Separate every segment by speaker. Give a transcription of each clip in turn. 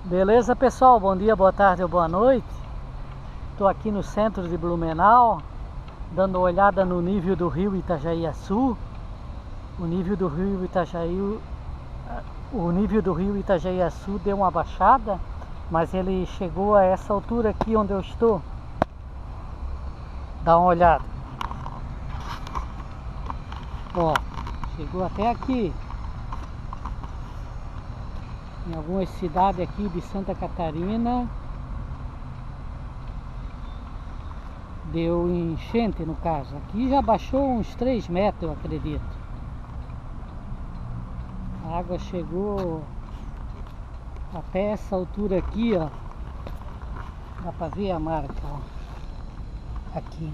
Speaker 1: Beleza, pessoal? Bom dia, boa tarde ou boa noite. Estou aqui no centro de Blumenau, dando uma olhada no nível do rio Itajaiaçu. O nível do rio Itajaiaçu deu uma baixada, mas ele chegou a essa altura aqui onde eu estou. Dá uma olhada. Ó, chegou até aqui. Em algumas cidades aqui de Santa Catarina deu enchente, no caso. Aqui já baixou uns 3 metros, eu acredito. A água chegou até essa altura aqui, ó. Dá pra ver a marca, ó. Aqui.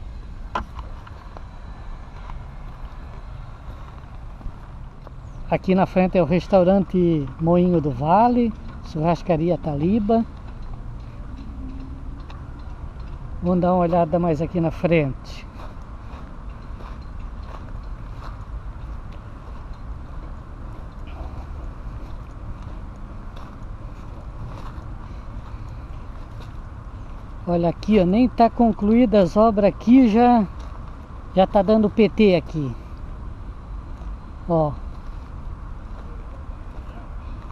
Speaker 1: Aqui na frente é o restaurante Moinho do Vale, churrascaria Taliba. Vamos dar uma olhada mais aqui na frente. Olha aqui, ó, nem tá concluída as obras aqui, já tá dando PT aqui. Ó.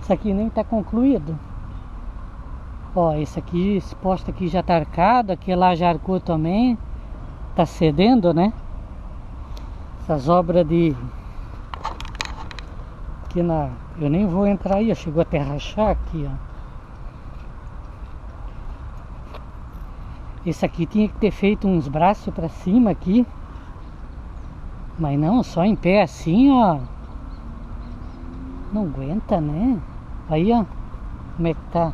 Speaker 1: Isso aqui nem tá concluído. Ó, esse posto aqui já tá arcado, aquele lá já arcou também. Tá cedendo, né? Essas obras de... Aqui na... Eu nem vou entrar aí, ó, chegou até rachar aqui, ó. Esse aqui tinha que ter feito uns braços pra cima aqui. Mas não, só em pé assim, ó. Não aguenta, né? Aí, ó, como é que tá.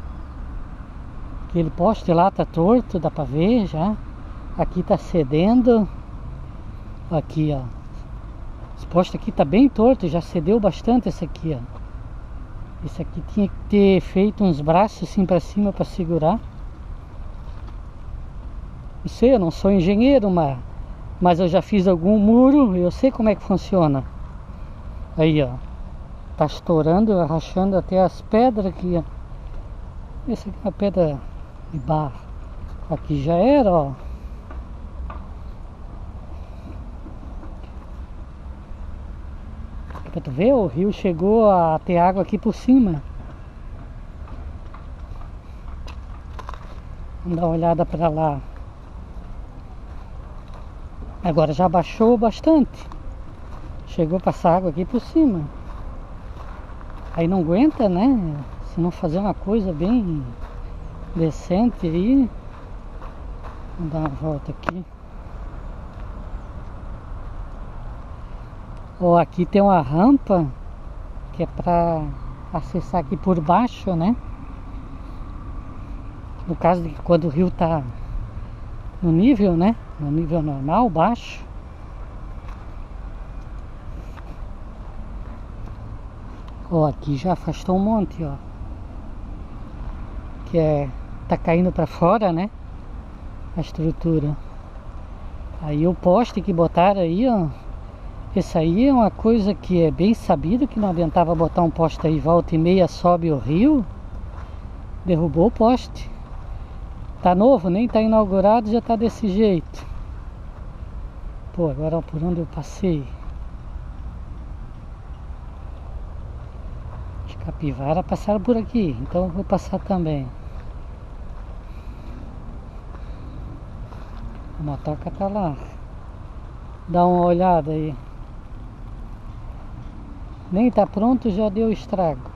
Speaker 1: Aquele poste lá tá torto, dá pra ver já. Aqui tá cedendo. Aqui, ó. Esse poste aqui tá bem torto, já cedeu bastante esse aqui, ó. Esse aqui tinha que ter feito uns braços assim pra cima pra segurar. Não sei, eu não sou engenheiro, mas eu já fiz algum muro, eu sei como é que funciona. Aí, ó. Tá estourando, rachando até as pedras aqui, ó. Essa aqui é uma pedra de barro. Aqui já era, ó. Pra tu ver, o rio chegou a ter água aqui por cima. Vamos dar uma olhada pra lá. Agora já baixou bastante. Chegou a passar água aqui por cima. Aí não aguenta, né? Se não fazer uma coisa bem decente aí. Vamos dar uma volta aqui. Ó, aqui tem uma rampa que é pra acessar aqui por baixo, né? No caso de que quando o rio tá no nível, né? No nível normal, baixo. Ó, aqui já afastou um monte, ó. Que tá caindo pra fora, né? A estrutura. Aí o poste que botaram aí, ó. Esse aí é uma coisa que é bem sabido, que não adiantava botar um poste aí, volta e meia sobe o rio. Derrubou o poste. Tá novo, nem tá inaugurado, já tá desse jeito. Pô, agora por onde eu passei? Capivara passaram por aqui, então eu vou passar também. A motoca tá lá. Dá uma olhada aí. Nem tá pronto, já deu estrago.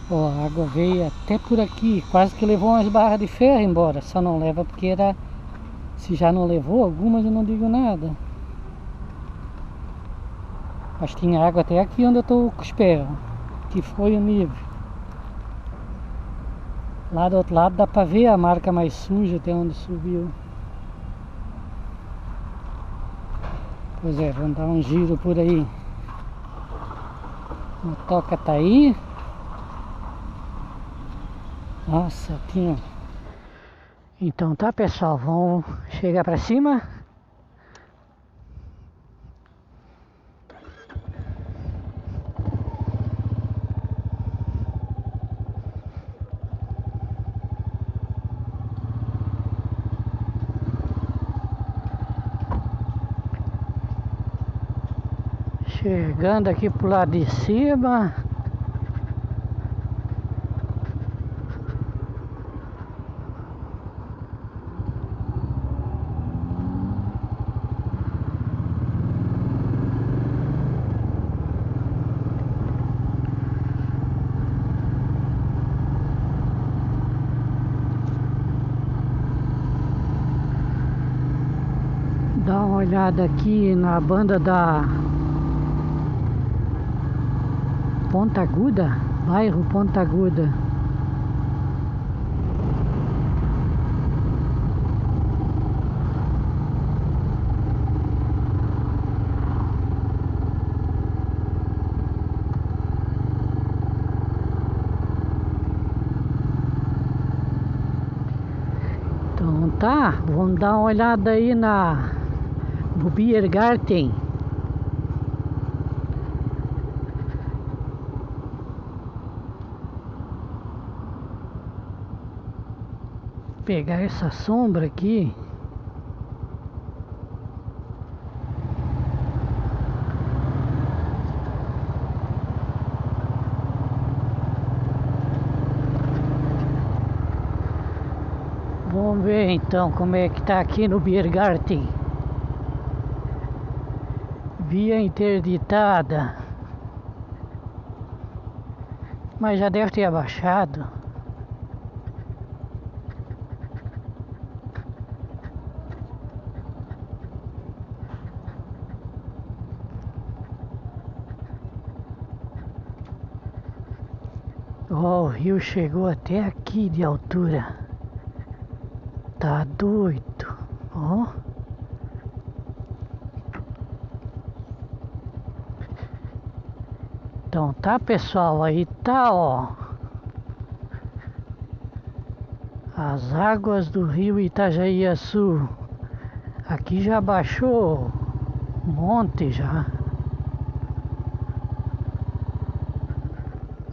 Speaker 1: Ó, a água veio até por aqui, quase que levou umas barras de ferro embora. Só não leva porque era... Se já não levou algumas, eu não digo nada. Mas tinha água até aqui onde eu tô com os pés, ó. Que foi o nível. Lá do outro lado dá pra ver a marca mais suja até onde subiu. Pois é, vamos dar um giro por aí. A toca tá aí. Nossa, tinha. Então tá, pessoal, vamos chegar pra cima. Chegando aqui pro lado de cima. Dá uma olhada aqui na banda da Ponta Aguda, bairro Ponta Aguda. Então tá, vamos dar uma olhada aí no Biergarten. Pegar essa sombra aqui. Vamos ver então como é que tá aqui no Biergarten. Via interditada. Mas já deve ter abaixado. Ó, o rio chegou até aqui de altura. Tá doido. Ó. Então tá, pessoal, aí tá, ó. As águas do rio Itajaí-Açu. Aqui já baixou um monte já.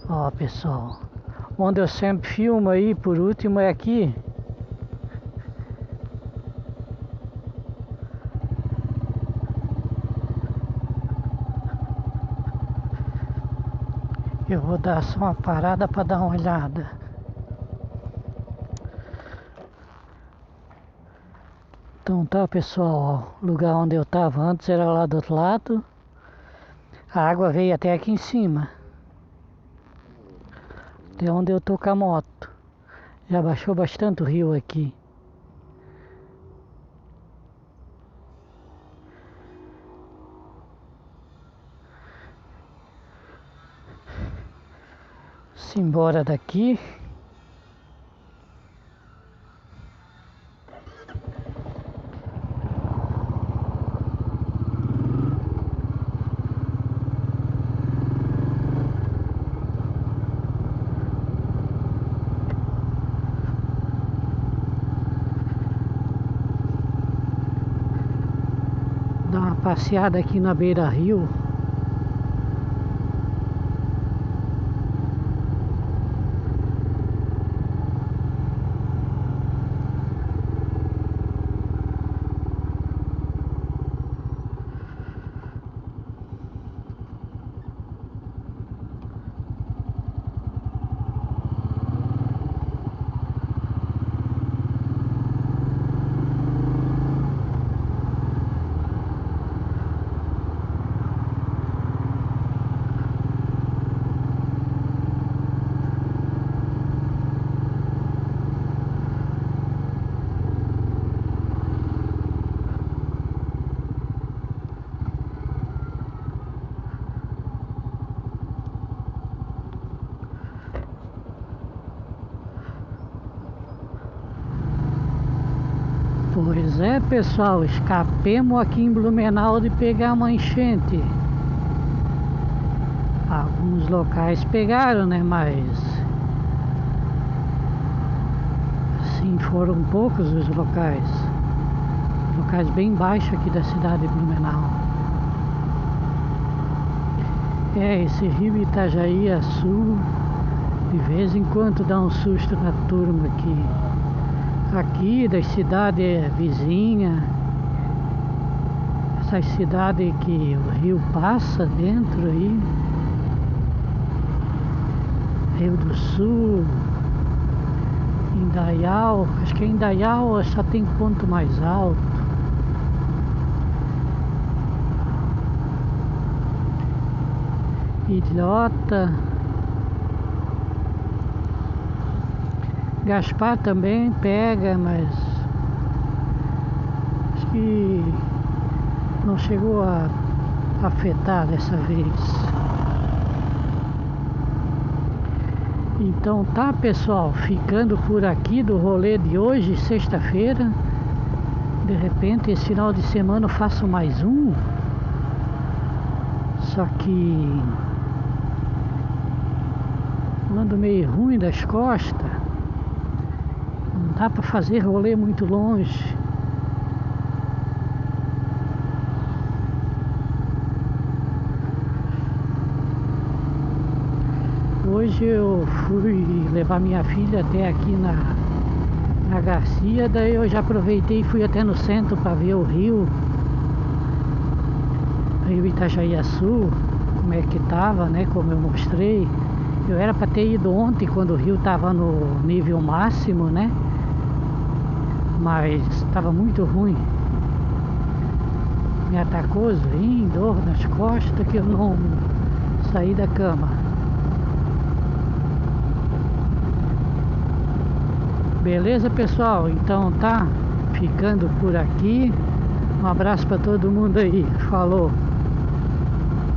Speaker 1: Ó, pessoal, onde eu sempre filmo aí, por último, é aqui. Eu vou dar só uma parada para dar uma olhada. Então tá, pessoal, ó, o lugar onde eu tava antes era lá do outro lado. A água veio até aqui em cima. Até onde eu tô com a moto. Já baixou bastante o rio aqui. Simbora daqui. Dar uma passeada aqui na beira-rio. Pessoal, escapemos aqui em Blumenau de pegar uma enchente. Alguns locais pegaram, né? Mas sim, foram poucos os locais. Locais bem baixos aqui da cidade de Blumenau. Esse rio Itajaí-Açu de vez em quando dá um susto na turma aqui. Aqui das cidades vizinhas, essas cidades que o rio passa dentro aí, Rio do Sul, Indaial, acho que Indaial só tem ponto mais alto. Ilhota, Gaspar também pega, mas acho que não chegou a afetar dessa vez. Então tá, pessoal, ficando por aqui do rolê de hoje, sexta-feira. De repente esse final de semana eu faço mais um. Só que ando meio ruim das costas. Não dá para fazer rolê muito longe. Hoje eu fui levar minha filha até aqui na Garcia, daí eu já aproveitei e fui até no centro para ver o rio Itajaí-Açu, como é que tava, né, como eu mostrei. Eu era para ter ido ontem quando o rio tava no nível máximo, né, mas tava muito ruim. Me atacou zoinho, dor nas costas, que eu não saí da cama. Beleza, pessoal? Então tá ficando por aqui. Um abraço para todo mundo aí. Falou!